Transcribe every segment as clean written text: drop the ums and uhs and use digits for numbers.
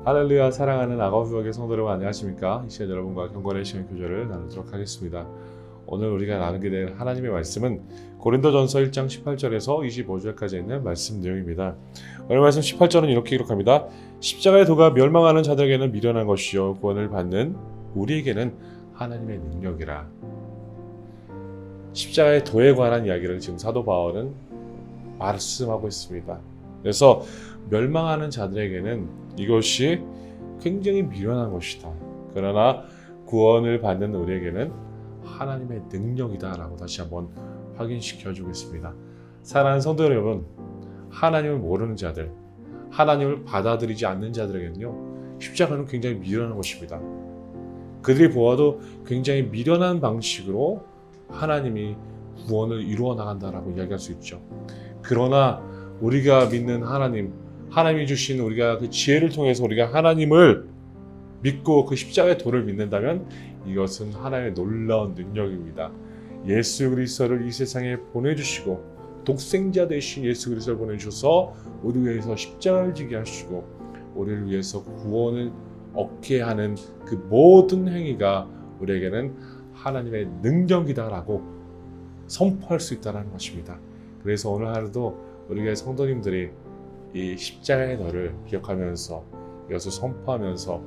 할렐루야. 사랑하는 아가우교회 성도 여러분 안녕하십니까? 이 시간 여러분과 경건의 시간 교제를 나누도록 하겠습니다. 오늘 우리가 나누게 될 하나님의 말씀은 고린도전서 1장 18절에서 25절까지 있는 말씀 내용입니다. 오늘 말씀 18절은 이렇게 기록합니다. 십자가의 도가 멸망하는 자들에게는 미련한 것이요 구원을 받는 우리에게는 하나님의 능력이라. 십자가의 도에 관한 이야기를 지금 사도 바울은 말씀하고 있습니다. 그래서 멸망하는 자들에게는 이것이 굉장히 미련한 것이다. 그러나 구원을 받는 우리에게는 하나님의 능력이다 라고 다시 한번 확인시켜 주겠습니다. 사랑하는 성도 여러분, 하나님을 모르는 자들, 하나님을 받아들이지 않는 자들에게는요, 십자가는 굉장히 미련한 것입니다. 그들이 보아도 굉장히 미련한 방식으로 하나님이 구원을 이루어 나간다라고 이야기할 수 있죠. 그러나 우리가 믿는 하나님이 주신 우리가 그 지혜를 통해서 우리가 하나님을 믿고 그 십자가의 도를 믿는다면 이것은 하나님의 놀라운 능력입니다. 예수 그리스도를 이 세상에 보내주시고 독생자 되신 예수 그리스도를 보내주셔서 우리 위해서 십자가를 지게 하시고 우리를 위해서 구원을 얻게 하는 그 모든 행위가 우리에게는 하나님의 능력이다라고 선포할 수 있다는 것입니다. 그래서 오늘 하루도 우리가 성도님들이 이 십자가의 도를 기억하면서 이것을 선포하면서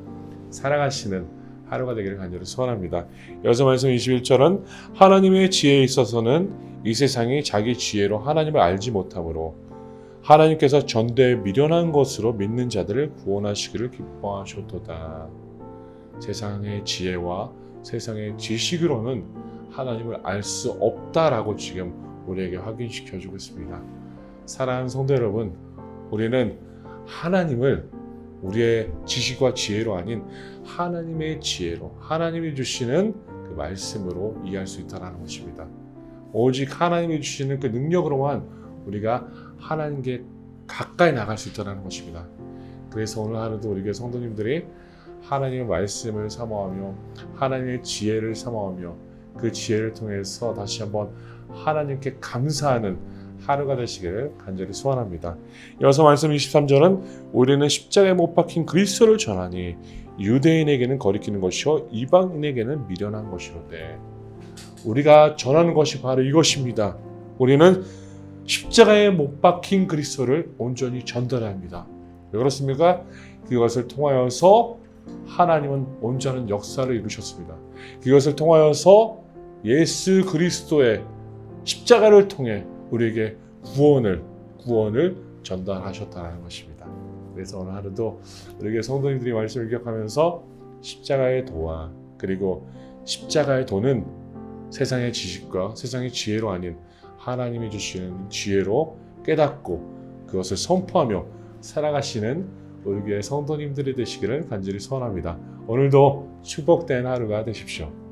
살아가시는 하루가 되기를 간절히 소원합니다. 여기서 말씀 21절은 하나님의 지혜에 있어서는 이 세상이 자기 지혜로 하나님을 알지 못하므로 하나님께서 전대에 미련한 것으로 믿는 자들을 구원하시기를 기뻐하셨도다. 세상의 지혜와 세상의 지식으로는 하나님을 알 수 없다라고 지금 우리에게 확인시켜 주고 있습니다. 사랑하는 성도 여러분, 우리는 하나님을 우리의 지식과 지혜로 아닌 하나님의 지혜로, 하나님이 주시는 그 말씀으로 이해할 수 있다는 것입니다. 오직 하나님이 주시는 그 능력으로만 우리가 하나님께 가까이 나갈 수 있다는 것입니다. 그래서 오늘 하루도 우리 교회 성도님들이 하나님의 말씀을 사모하며 하나님의 지혜를 사모하며 그 지혜를 통해서 다시 한번 하나님께 감사하는 하루가 되시기를 간절히 소원합니다. 여기서 말씀 23절은 우리는 십자가에 못 박힌 그리스도를 전하니 유대인에게는 거리끼는 것이요 이방인에게는 미련한 것이로되. 우리가 전하는 것이 바로 이것입니다. 우리는 십자가에 못 박힌 그리스도를 온전히 전달해야 합니다. 왜 그렇습니까? 그것을 통하여서 하나님은 온전한 역사를 이루셨습니다. 그것을 통하여서 예수 그리스도의 십자가를 통해 우리에게 구원을 전달하셨다는 것입니다. 그래서 오늘 하루도 우리에게 성도님들이 말씀을 기억하면서 십자가의 도와 그리고 십자가의 도는 세상의 지식과 세상의 지혜로 아닌 하나님이 주시는 지혜로 깨닫고 그것을 선포하며 살아가시는 우리 교회 성도님들이 되시기를 간절히 소원합니다. 오늘도 축복된 하루가 되십시오.